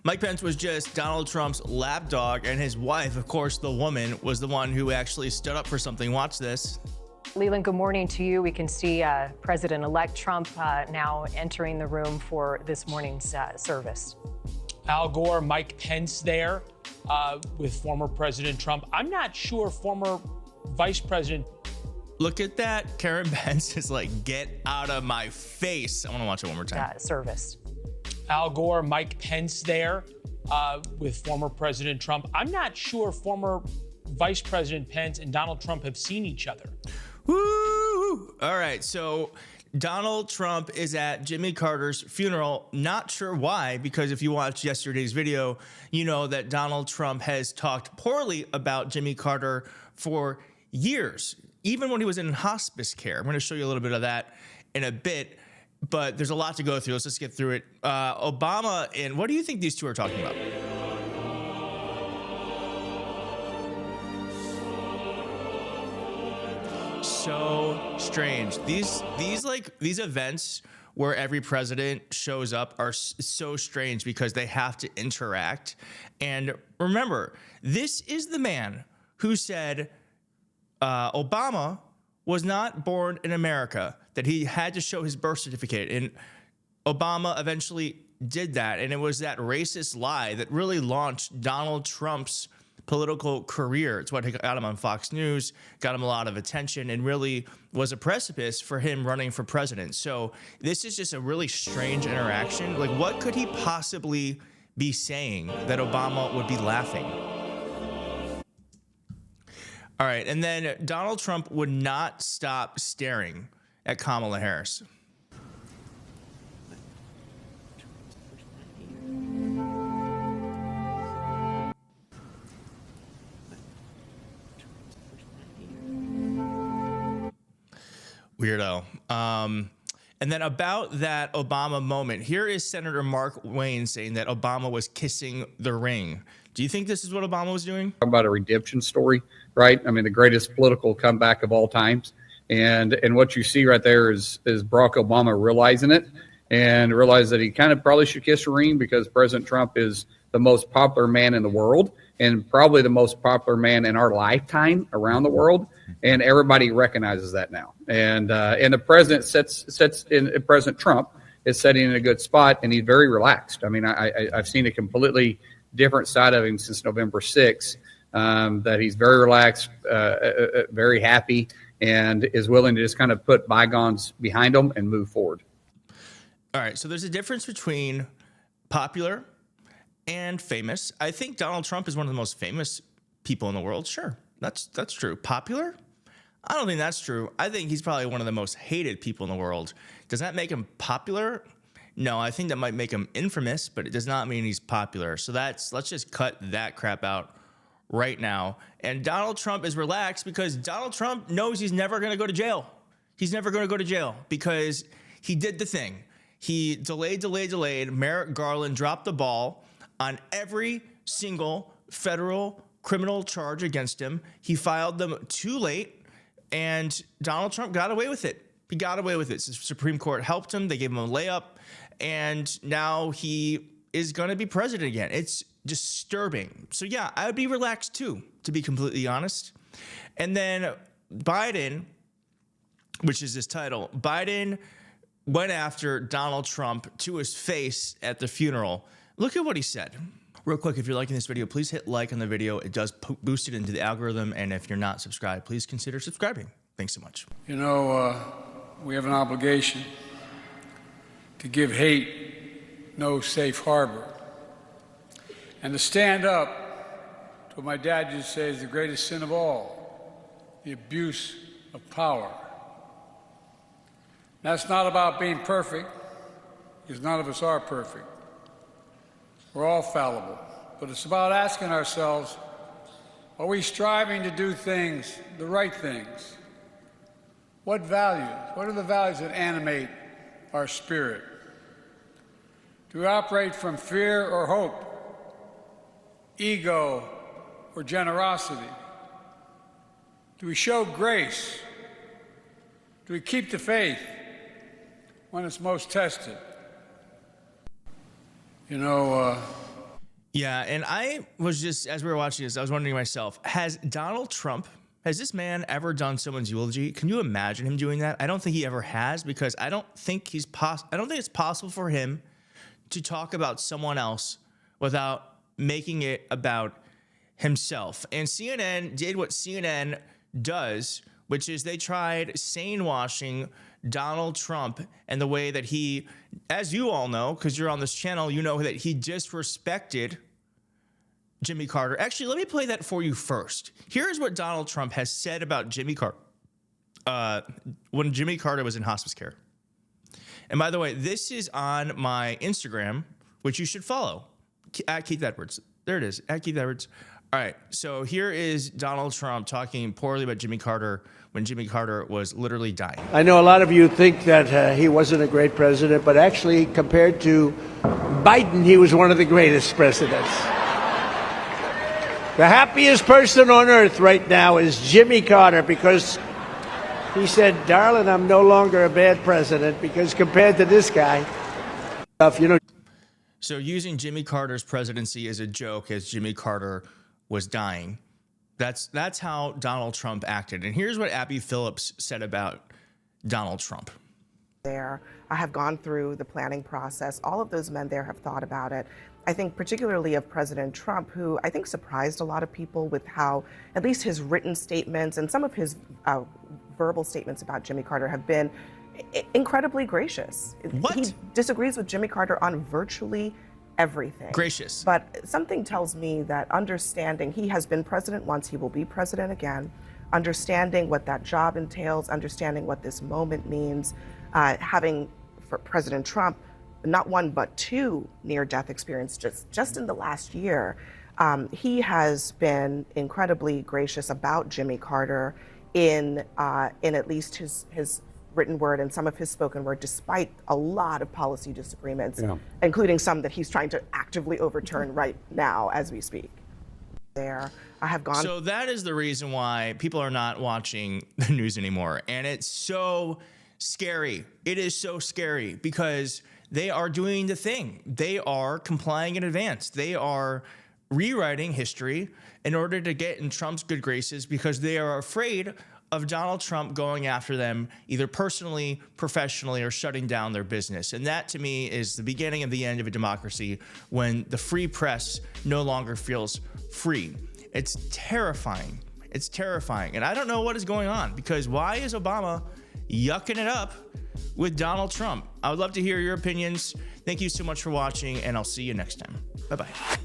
Mike Pence was just Donald Trump's lapdog, and his wife, of course, the woman, was the one who actually stood up for something. Watch this. Leland, good morning to you. We can see President-elect Trump now entering the room for this morning's service. Al Gore, Mike Pence there with former President Trump. I'm not sure former Vice President. Look at that. Karen Pence is like, get out of my face. I want to watch it one more time. Service. Al Gore, Mike Pence there with former President Trump. I'm not sure former Vice President Pence and Donald Trump have seen each other. Woo! All right, so Donald Trump is at Jimmy Carter's funeral. Not sure why, because if you watched yesterday's video, you know that Donald Trump has talked poorly about Jimmy Carter for years, even when he was in hospice care. I'm going to show you a little bit of that in a bit, but there's a lot to go through. Let's just get through it. Obama, and what do you think these two are talking about? So strange. These events where every president shows up are so strange because they have to interact. And remember, this is the man who said Obama was not born in America, that he had to show his birth certificate. And Obama eventually did that. And it was that racist lie that really launched Donald Trump's political career. It's what got him on Fox News, got him a lot of attention, and really was a precipice for him running for president. So this is just a really strange interaction. Like, what could he possibly be saying that Obama would be laughing? All right, and then Donald Trump would not stop staring at Kamala Harris. Weirdo. And then about that Obama moment, here is Senator Mark Wayne saying that Obama was kissing the ring. Do you think this is what Obama was doing? Talk about a redemption story, right? I mean, the greatest political comeback of all times. And what you see right there is Barack Obama realizing it and realize that he kind of probably should kiss a ring because President Trump is the most popular man in the world and probably the most popular man in our lifetime around the world. And everybody recognizes that now. And the president President Trump is sitting in a good spot, and he's very relaxed. I mean, I've seen a completely different side of him since November 6th, that he's very relaxed, very happy, and is willing to just kind of put bygones behind him and move forward. All right, so there's a difference between popular and famous. I think Donald Trump is one of the most famous people in the world. Sure, that's true. Popular? I don't think that's true. I think he's probably one of the most hated people in the world. Does that make him popular? No, I think that might make him infamous, but it does not mean he's popular. So let's just cut that crap out right now. And Donald Trump is relaxed because Donald Trump knows he's never going to go to jail. He's never going to go to jail because he did the thing. He delayed. Merrick Garland dropped the ball on every single federal criminal charge against him. He filed them too late, and Donald Trump got away with it. He got away with it. The Supreme Court helped him. They gave him a layup, and now he is going to be president again. It's disturbing. So yeah, I would be relaxed too, to be completely honest. And then Biden, which is his title, Biden went after Donald Trump to his face at the funeral. Look at what he said. Real quick, if you're liking this video, please hit like on the video. It does boost it into the algorithm. And if you're not subscribed, please consider subscribing. Thanks so much. You know, we have an obligation to give hate no safe harbor and to stand up to what my dad used to say is the greatest sin of all, the abuse of power. That's not about being perfect, because none of us are perfect. We're all fallible. But it's about asking ourselves, are we striving to do things, the right things? What values? What are the values that animate our spirit? Do we operate from fear or hope, ego or generosity? Do we show grace? Do we keep the faith when it's most tested? You know, Yeah, and I was just, as we were watching this, I was wondering to myself, has this man ever done someone's eulogy? Can you imagine him doing that? I don't think he ever has, because I don't think it's possible for him to talk about someone else without making it about himself. And CNN did what CNN does, which is they tried sane washing Donald Trump and the way that he, as you all know, because you're on this channel, you know that he disrespected Jimmy Carter. Actually, let me play that for you first. Here's what Donald Trump has said about Jimmy Carter when Jimmy Carter was in hospice care. And by the way, this is on my Instagram, which you should follow, at Keith Edwards. There it is, at Keith Edwards. All right, so here is Donald Trump talking poorly about Jimmy Carter when Jimmy Carter was literally dying. I know a lot of you think that he wasn't a great president, but actually, compared to Biden, he was one of the greatest presidents. The happiest person on earth right now is Jimmy Carter, because he said, "Darling, I'm no longer a bad president," because compared to this guy, So using Jimmy Carter's presidency as a joke as Jimmy Carter was dying, that's how Donald Trump acted. And here's what Abby Phillips said about Donald Trump. I have gone through the planning process. All of those men there have thought about it. I think particularly of President Trump, who I think surprised a lot of people with how at least his written statements and some of his verbal statements about Jimmy Carter have been incredibly gracious. What? He disagrees with Jimmy Carter on virtually everything. Gracious. But something tells me that understanding, he has been president once, he will be president again, understanding what that job entails, understanding what this moment means, having for President Trump, not one but two near-death experiences just in the last year. He has been incredibly gracious about Jimmy Carter in at least his written word and some of his spoken word, despite a lot of policy disagreements, including some that he's trying to actively overturn right now as we speak. I have gone. So that is the reason why people are not watching the news anymore. And it's so scary. It is so scary because they are doing the thing. They are complying in advance. They are rewriting history in order to get in Trump's good graces because they are afraid of Donald Trump going after them either personally, professionally, or shutting down their business. And that, to me, is the beginning of the end of a democracy when the free press no longer feels free. It's terrifying. It's terrifying. And I don't know what is going on because why is Obama yucking it up with Donald Trump? I would love to hear your opinions. Thank you so much for watching, and I'll see you next time. Bye-bye.